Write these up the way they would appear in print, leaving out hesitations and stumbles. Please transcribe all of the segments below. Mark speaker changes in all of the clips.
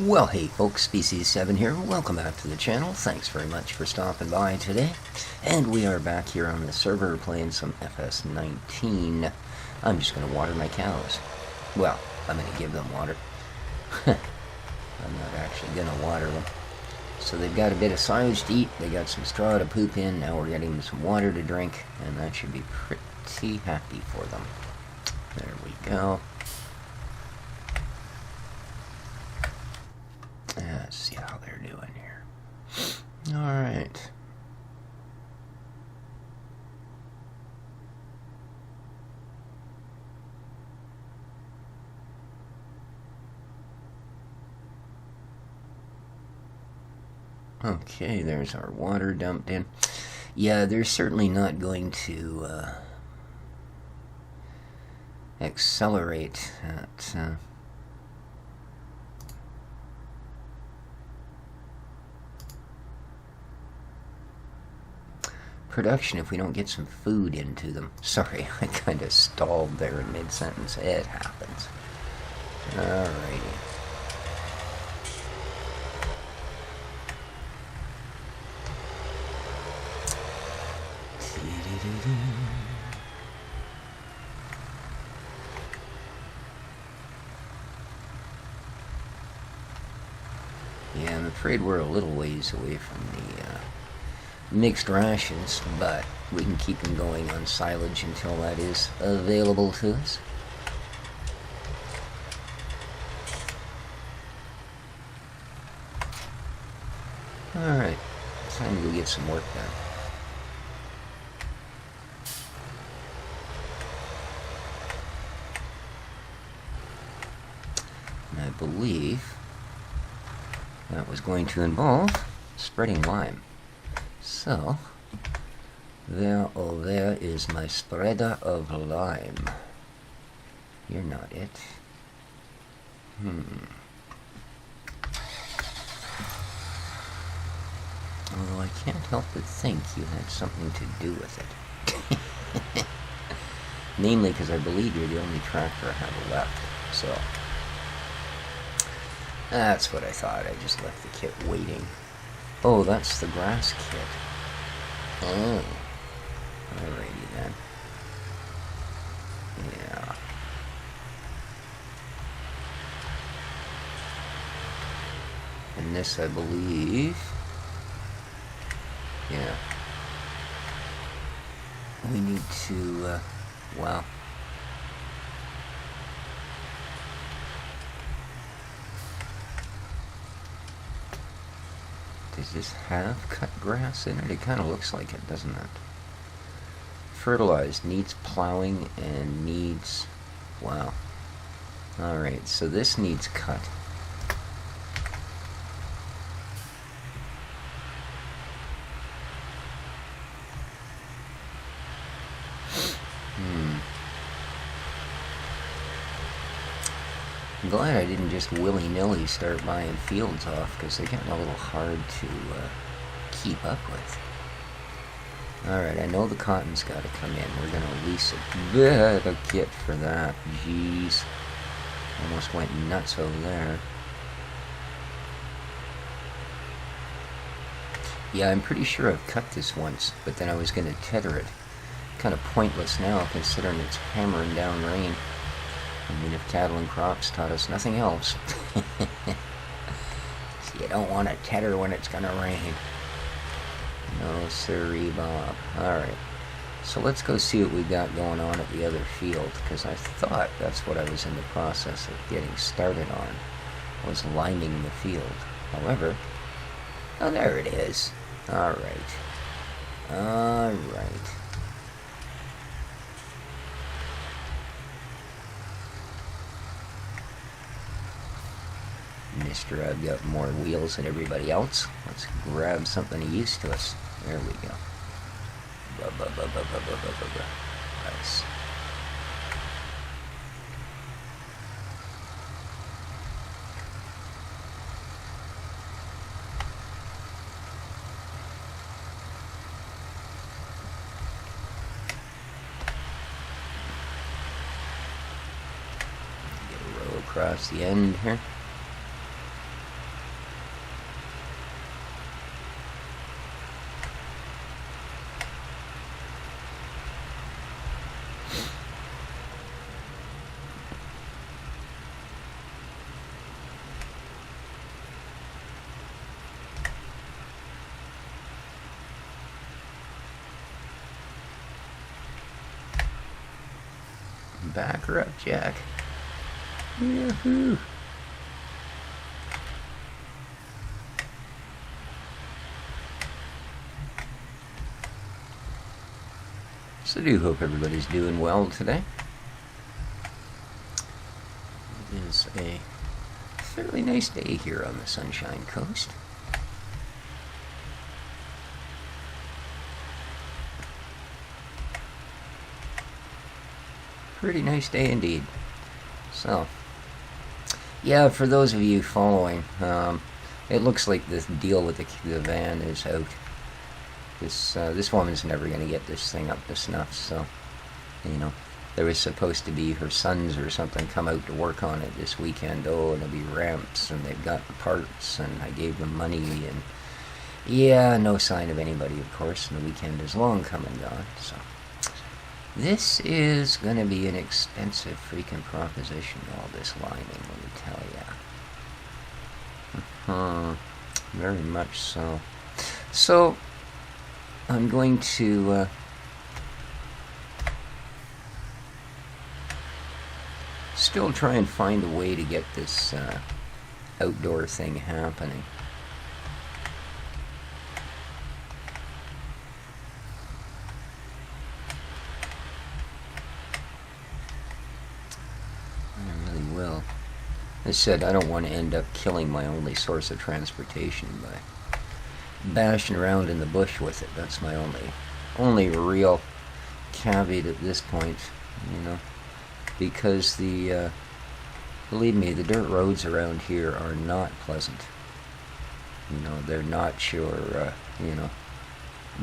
Speaker 1: Well, hey folks, Species 7 here. Welcome back to the channel. Thanks very much for stopping by today. And we are back here on the server playing some FS19. I'm just going to water my cows. Well, I'm going to give them water. I'm not actually going to water them. So they've got a bit of silage to eat, they got some straw to poop in, now we're getting them some water to drink, and that should be pretty happy for them. There we go. Let's see how they're doing here. Alright. Okay, there's our water dumped in. Yeah, they're certainly not going to accelerate at production if we don't get some food into them. Sorry, I kind of stalled there in mid-sentence. It happens. Alrighty. Yeah, I'm afraid we're a little ways away from the mixed rations, but we can keep them going on silage until that is available to us. Alright, time to go get some work done. I believe that was going to involve spreading lime. So, there, oh there is my spreader of lime. You're not it. Although I can't help but think you had something to do with it. Namely because I believe you're the only tractor I have left, so... That's what I thought. I just left the kit waiting. Oh, that's the grass kit. Oh. Alrighty then. Yeah. And this, I believe... Yeah. We need to, wow. Does this have cut grass in it? It kind of looks like it, doesn't it? Fertilized, needs plowing, and needs... Wow. Alright, so this needs cut. I'm glad I didn't just willy-nilly start buying fields off, because they're getting a little hard to keep up with. Alright, I know the cotton's got to come in. We're going to lease a bit of kit for that. Jeez. Almost went nuts over there. Yeah, I'm pretty sure I've cut this once, but then I was going to tether it. Kind of pointless now, considering it's hammering down rain. I mean, if cattle and crops taught us nothing else. So you don't want to tether when it's going to rain. No sirree, Bob. Alright. So let's go see what we got going on at the other field, because I thought that's what I was in the process of getting started on, was liming the field. However, oh, there it is. Alright. Alright. Mister, I've got more wheels than everybody else. Let's grab something of use to us. There we go. Nice. Get a row across the end here. Back her up, Jack. Yahoo! So I do hope everybody's doing well today. It is a fairly nice day here on the Sunshine Coast. Pretty nice day indeed. So, yeah, for those of you following, it looks like this deal with the van is out. This woman's never going to get this thing up to snuff, so, you know, there was supposed to be her sons or something come out to work on it this weekend. Oh, and it'll be ramps, and they've got the parts, and I gave them money, and yeah, no sign of anybody, of course, and the weekend is long come and gone, so. This is going to be an expensive freaking proposition, all this lining, let me tell ya. Very much so. So, I'm going to still try and find a way to get this outdoor thing happening. I said I don't want to end up killing my only source of transportation by bashing around in the bush with it. That's my only real caveat at this point, you know, because believe me, the dirt roads around here are not pleasant. You know, they're not your, you know,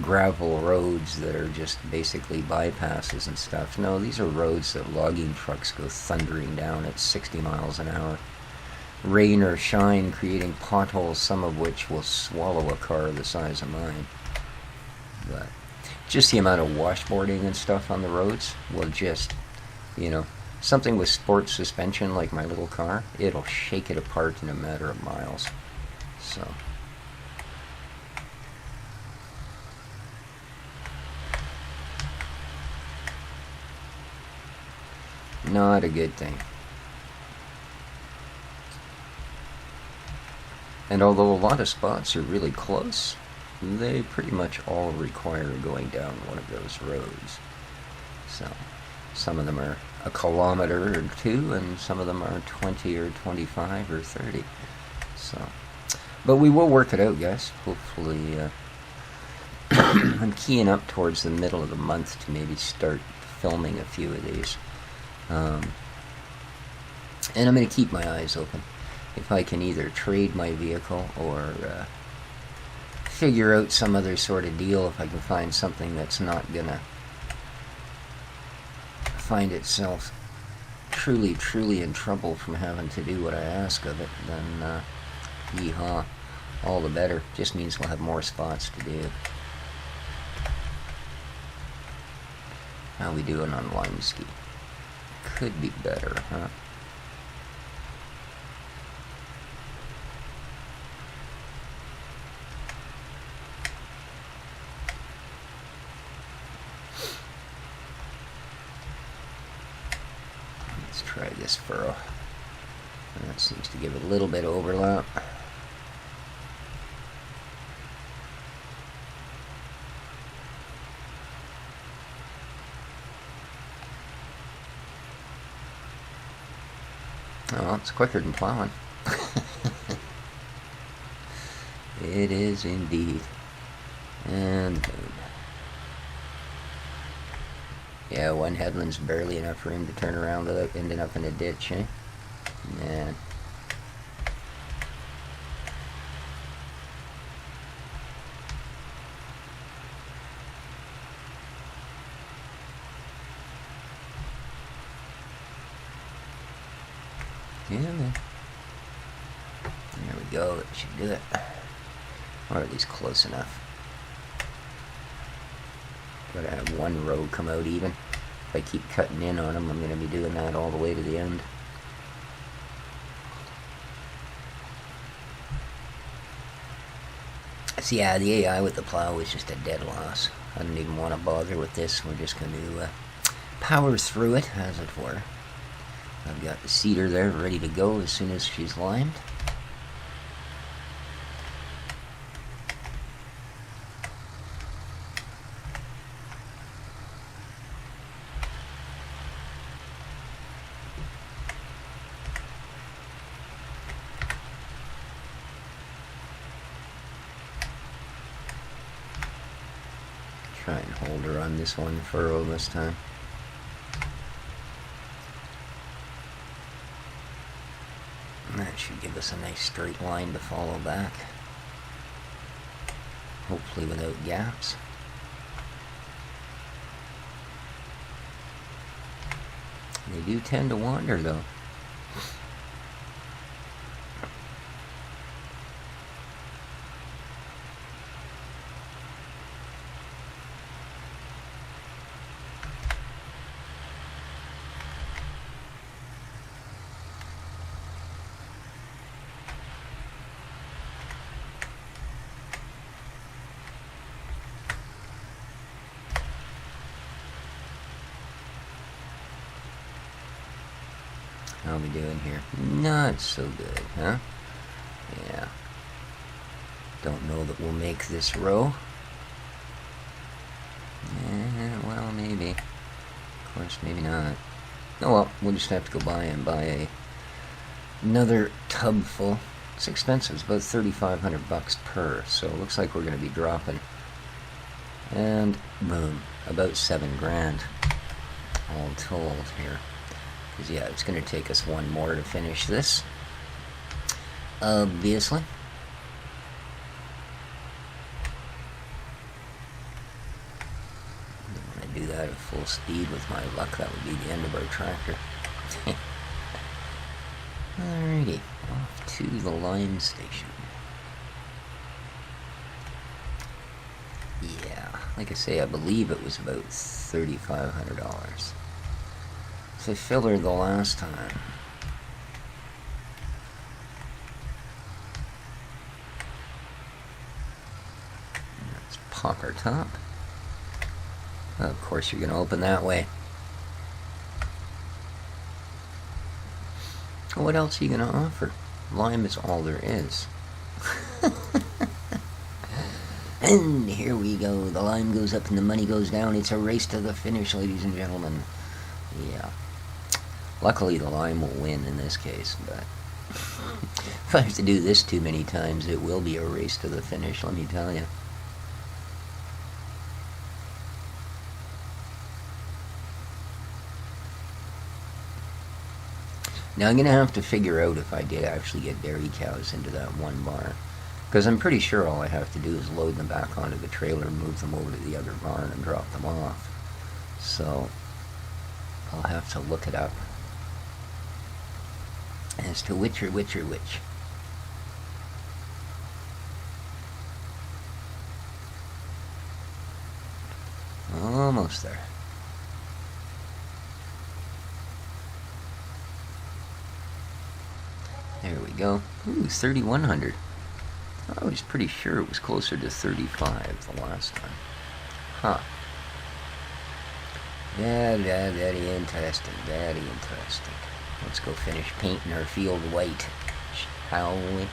Speaker 1: gravel roads that are just basically bypasses and stuff. No, these are roads that logging trucks go thundering down at 60 miles an hour. Rain or shine, creating potholes, some of which will swallow a car the size of mine. But just the amount of washboarding and stuff on the roads will just, you know, something with sports suspension like my little car, it'll shake it apart in a matter of miles. So not a good thing. And although a lot of spots are really close, they pretty much all require going down one of those roads. So, some of them are a kilometer or two, and some of them are 20 or 25 or 30. So, but we will work it out, guys. Hopefully, I'm keying up towards the middle of the month to maybe start filming a few of these. And I'm going to keep my eyes open. If I can either trade my vehicle or figure out some other sort of deal, if I can find something that's not going to find itself truly in trouble from having to do what I ask of it, then yeehaw, all the better. Just means we'll have more spots to do. How we doing on line ski? Could be better, huh? Let's try this furrow. That seems to give it a little bit of overlap. Oh, it's quicker than plowing. It is indeed. And boom. Yeah, one headland's barely enough for him to turn around without ending up in a ditch, eh? Man. Yeah, man. There we go. That should do it. Or at least close enough. Gotta have one row come out even. If I keep cutting in on them, I'm going to be doing that all the way to the end. So yeah, the AI with the plow is just a dead loss. I don't even want to bother with this. We're just going to power through it, as it were. I've got the cedar there ready to go as soon as she's limed. Try and hold her on this one furrow this time. And that should give us a nice straight line to follow back. Hopefully without gaps. They do tend to wander though. How are we doing here? Not so good, huh? Yeah. Don't know that we'll make this row. Well, maybe. Of course, maybe not. Oh well, we'll just have to go by and buy another tub full. It's expensive. It's about 3,500 bucks per. So it looks like we're going to be dropping. And boom, about 7 grand all told here. Because, yeah, it's going to take us one more to finish this. Obviously. When I do that at full speed with my luck, that would be the end of our tractor. Alrighty, off to the lime station. Yeah, like I say, I believe it was about $3,500. So I filled her the last time. Let's pop our top. Of course you're going to open that way. What else are you going to offer? Lime is all there is. And here we go. The lime goes up and the money goes down. It's a race to the finish, ladies and gentlemen. Yeah. Luckily, the lime will win in this case, but if I have to do this too many times, it will be a race to the finish, let me tell you. Now, I'm going to have to figure out if I did actually get dairy cows into that one barn, because I'm pretty sure all I have to do is load them back onto the trailer, move them over to the other barn, and drop them off. So, I'll have to look it up as to which are which are which. Almost there. There we go. Ooh, 3,100. I was pretty sure it was closer to 35 the last time. Huh. Yeah, very interesting, very interesting. Let's go finish painting our field white, shall we?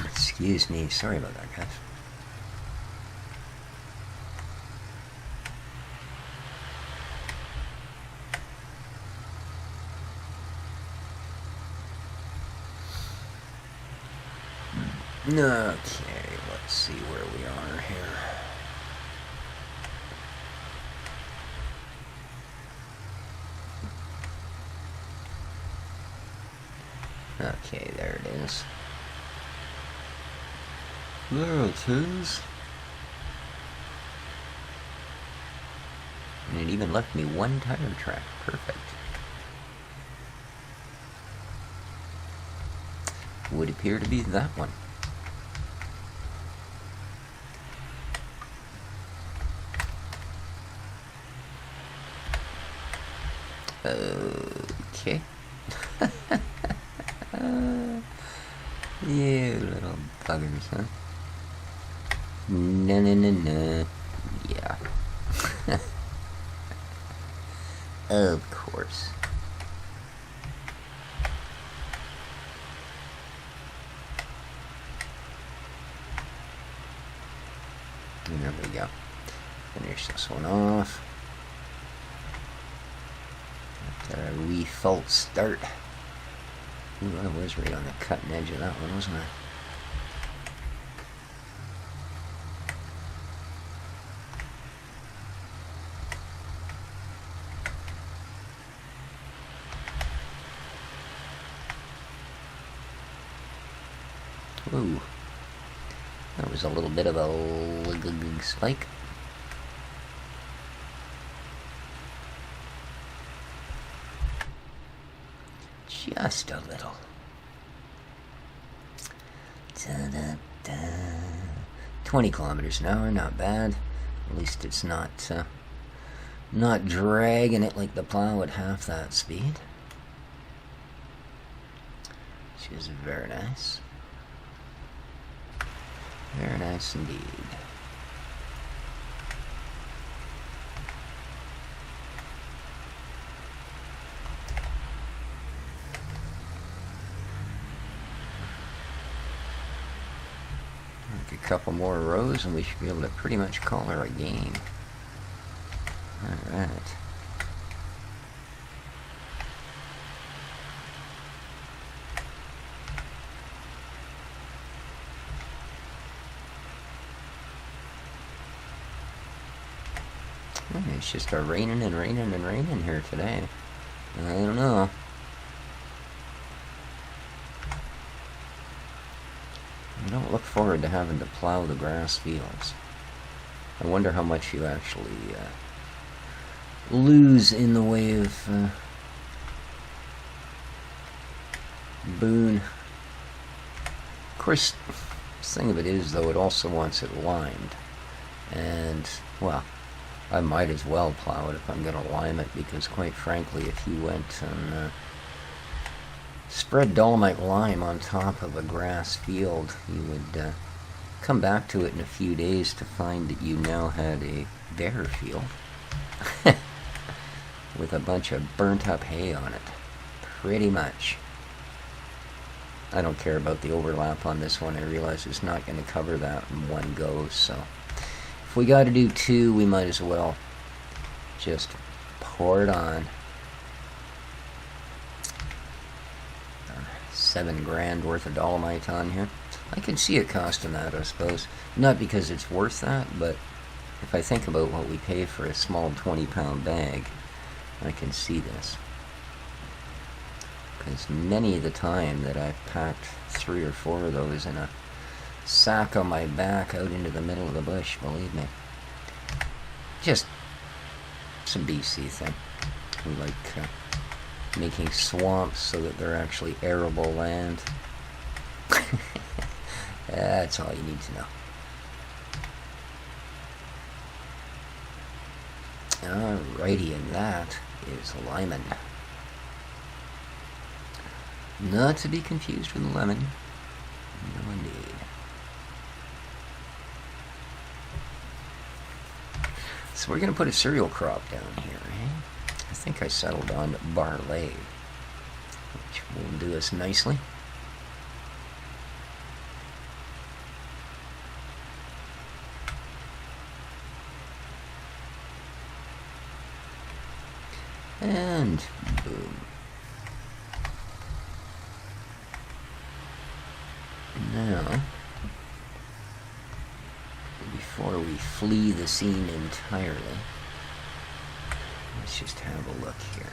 Speaker 1: Excuse me, sorry about that, guys. Okay, let's see where we are here. Okay, there it is. There it is. And it even left me one tire track. Perfect. Would appear to be that one. Okay. You little buggers, huh? No, no, no, no. Yeah. Of course. And there we go. Finish this one off. Got a wee false start. Ooh, I was right on the cutting edge of that one, wasn't I? Ooh, that was a little bit of a spike. Just a little. Da-da-da. 20 kilometers an hour, not bad. At least it's not dragging it like the plow at half that speed. Which is very nice. Very nice indeed. Like a couple more rows and we should be able to pretty much call her a game. Alright. It's just raining and raining and raining here today. I don't know. I don't look forward to having to plow the grass fields. I wonder how much you actually lose in the way of boon. Of course, the thing of it is, though, it also wants it limed. And, well, I might as well plow it if I'm going to lime it, because quite frankly, if you went and spread dolomite lime on top of a grass field, you would come back to it in a few days to find that you now had a bare field with a bunch of burnt up hay on it. Pretty much. I don't care about the overlap on this one. I realize it's not going to cover that in one go, so if we got to do two, we might as well just pour it on. $7,000 worth of dolomite on here. I can see it costing that, I suppose. Not because it's worth that, but if I think about what we pay for a small 20-pound bag, I can see this. Because many of the time that I've packed 3 or 4 of those in a sack on my back out into the middle of the bush, believe me. Just some BC thing. We like making swamps so that they're actually arable land. That's all you need to know. Alrighty, and that is limon. Not to be confused with lemon. No indeed. So we're going to put a cereal crop down here, eh? I think I settled on barley, which will do us nicely. And boom. Now, before we flee the scene entirely, let's just have a look here.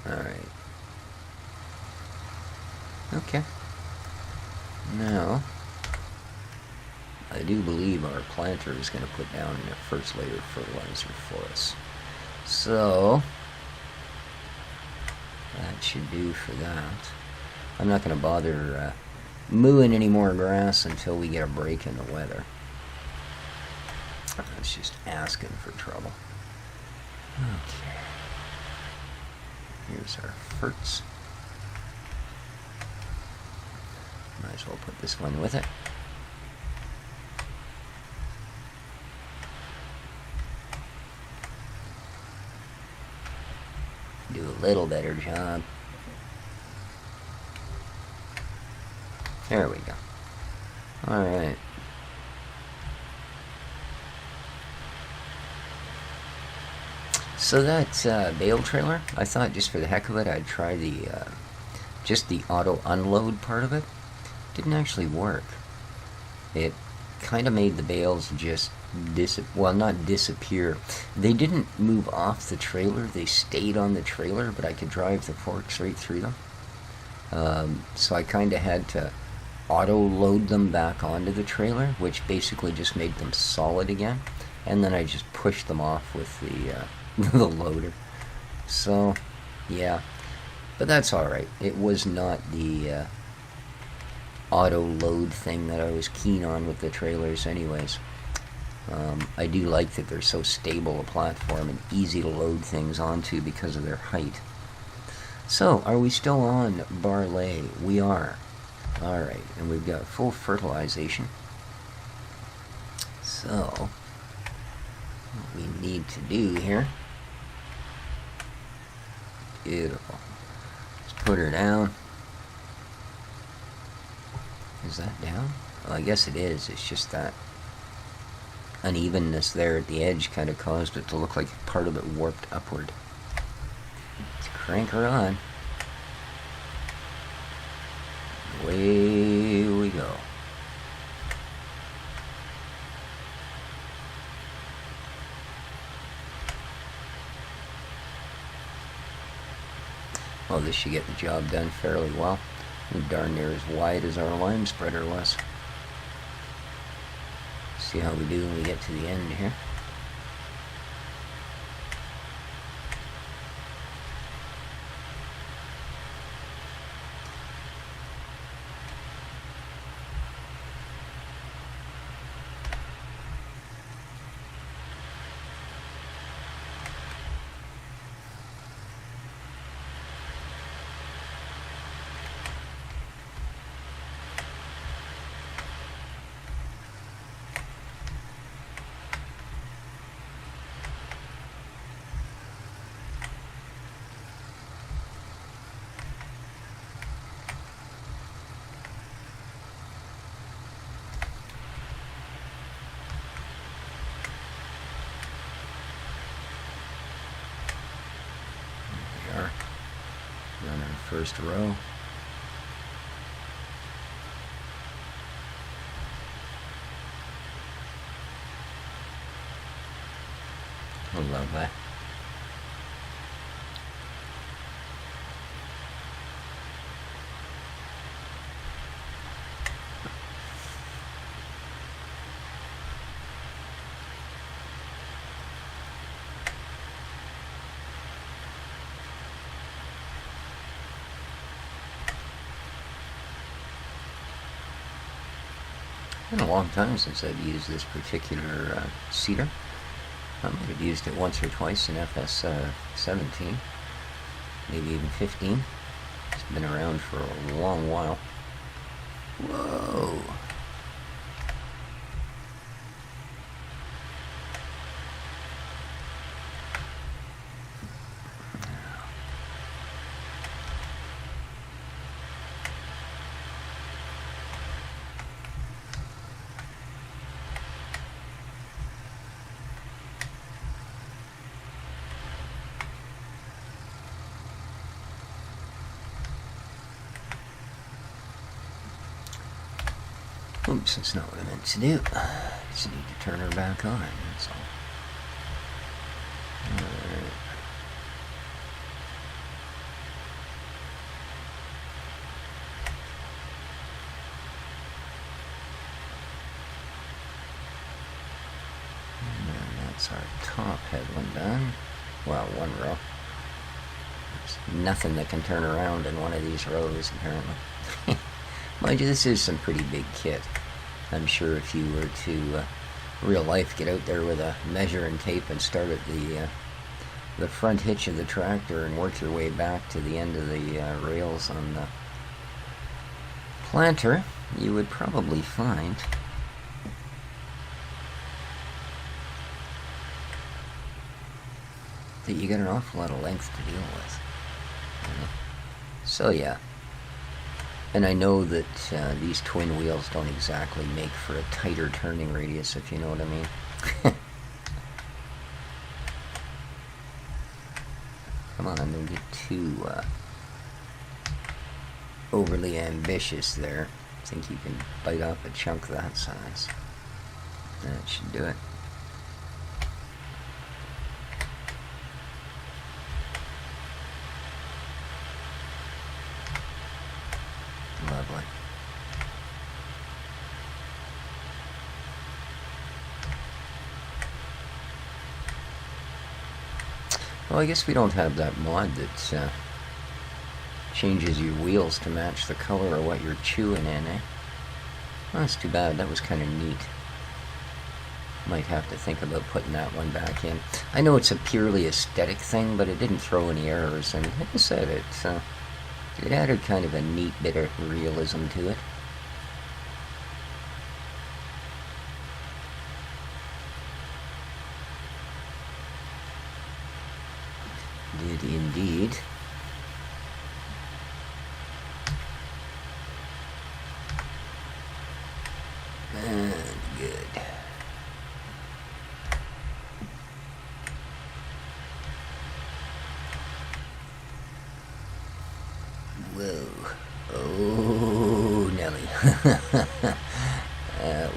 Speaker 1: Alright. Okay. Now, I do believe our planter is going to put down the first layer of fertilizer for us. So, that should do for that. I'm not going to bother mooing any more grass until we get a break in the weather. That's just asking for trouble. Okay. Here's our ferts. My Might as well put this one with it. Do a little better job. There we go. Alright. So that bale trailer, I thought just for the heck of it I'd try the just the auto unload part of it. Didn't actually work. It kind of made the bales just not disappear. They didn't move off the trailer, they stayed on the trailer, but I could drive the forks right through them. So I kind of had to auto load them back onto the trailer, which basically just made them solid again, and then I just pushed them off with the the loader. So yeah, but that's alright. It was not the auto load thing that I was keen on with the trailers anyways. I do like that they're so stable a platform and easy to load things onto because of their height. So, are we still on barley? We are. Alright, and we've got full fertilization. So, what we need to do here, beautiful, let's put her down. Is that down? Well, I guess it is. It's just that unevenness there at the edge kind of caused it to look like part of it warped upward. Let's crank her on. Away we go. Well, this should get the job done fairly well. Darn near as wide as our lime spreader was. See how we do when we get to the end here. Run our first row. I love that. It's been a long time since I've used this particular seeder. I might have used it once or twice in FS 17, maybe even 15. It's been around for a long while. Whoa! Oops, that's not what I meant to do. Just need to turn her back on, that's all. Alright. And that's our top headland done. Well, one row. There's nothing that can turn around in one of these rows, apparently. Mind you, this is some pretty big kit. I'm sure if you were to, real life, get out there with a measure and tape and start at the front hitch of the tractor and work your way back to the end of the rails on the planter, you would probably find that you got an awful lot of length to deal with. You know? So yeah. And I know that these twin wheels don't exactly make for a tighter turning radius, if you know what I mean. Come on, don't get too overly ambitious there. I think you can bite off a chunk that size. That should do it. Lovely. Well, I guess we don't have that mod that changes your wheels to match the color of what you're chewing in, eh? Well, that's too bad. That was kind of neat. Might have to think about putting that one back in. I know it's a purely aesthetic thing, but it didn't throw any errors, and like I said, it added kind of a neat bit of realism to it. Did indeed. Good. Whoa. Oh, Nelly.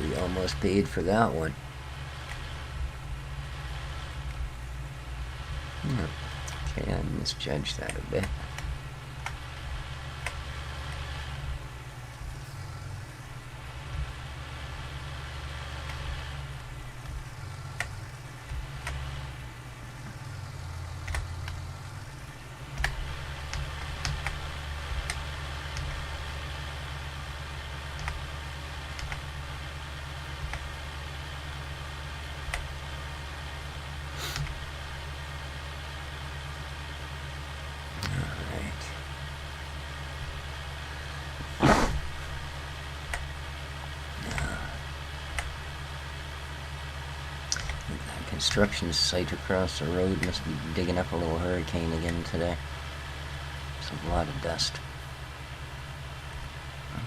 Speaker 1: We almost paid for that one. Okay, I misjudged that a bit. Construction site across the road must be digging up a little hurricane again today. There's a lot of dust. Okay.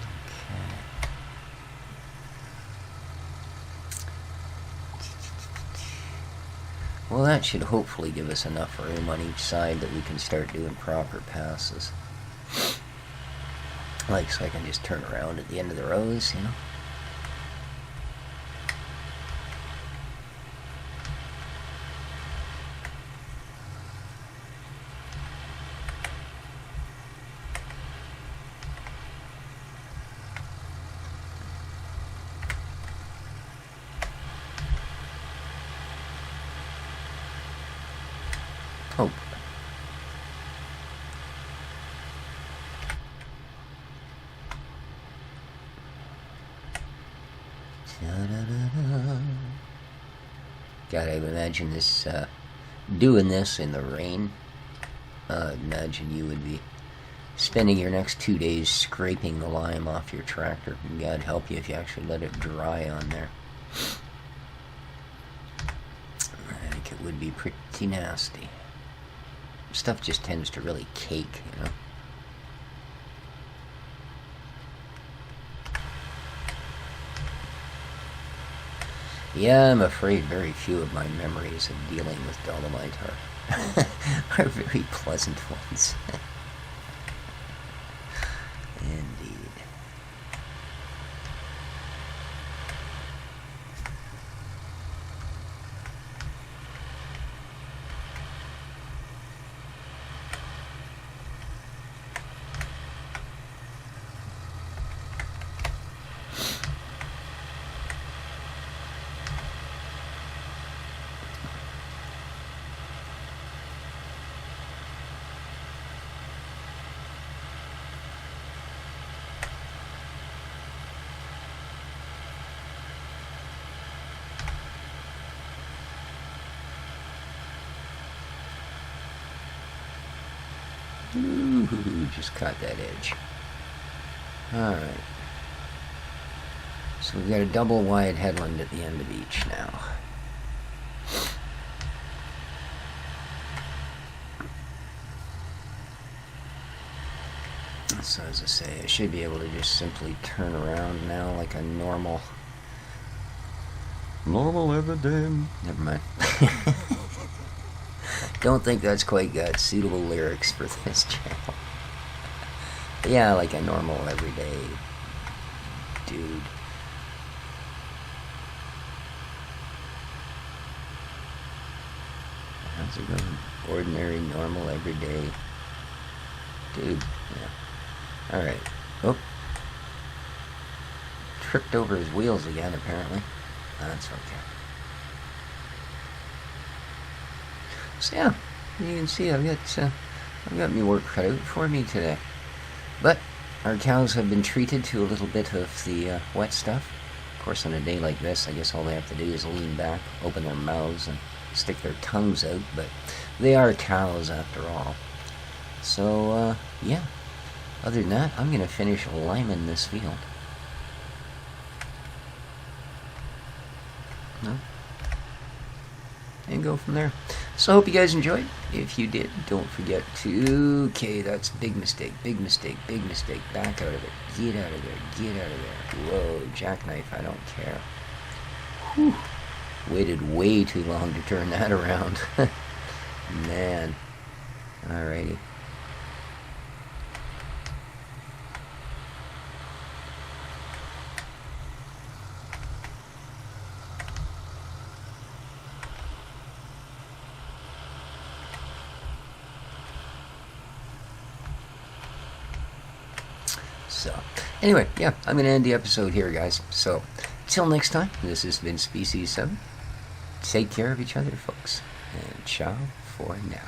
Speaker 1: Well, that should hopefully give us enough room on each side that we can start doing proper passes. Like, so I can just turn around at the end of the rows, you know? Hope. God, I imagine this, doing this in the rain. Imagine you would be spending your next 2 days scraping the lime off your tractor. God help you if you actually let it dry on there. I think it would be pretty nasty. Stuff just tends to really cake, you know. Yeah, I'm afraid very few of my memories of dealing with dolomite are very pleasant ones. Indeed. Ooh, just caught that edge. Alright. So we've got a double wide headland at the end of each now. So as I say, I should be able to just simply turn around now like a normal evidence. Never mind. Don't think that's quite got suitable lyrics for this channel. But yeah, like a normal everyday dude. How's it going? Ordinary, normal, everyday dude. Yeah. Alright. Oh. Tripped over his wheels again, apparently. That's okay. So yeah, you can see I've got me work cut out for me today. But our cows have been treated to a little bit of the wet stuff. Of course, on a day like this, I guess all they have to do is lean back, open their mouths, and stick their tongues out. But they are cows after all. So yeah. Other than that, I'm going to finish liming this field. No? And go from there. So I hope you guys enjoyed. If you did, don't forget to... Okay, that's big mistake, big mistake, big mistake. Back out of it. Get out of there, get out of there. Whoa, jackknife, I don't care. Whew. Waited way too long to turn that around. Man. Alrighty. So, anyway, yeah, I'm going to end the episode here, guys. So, till next time, this has been Species 7. Take care of each other, folks. And ciao for now.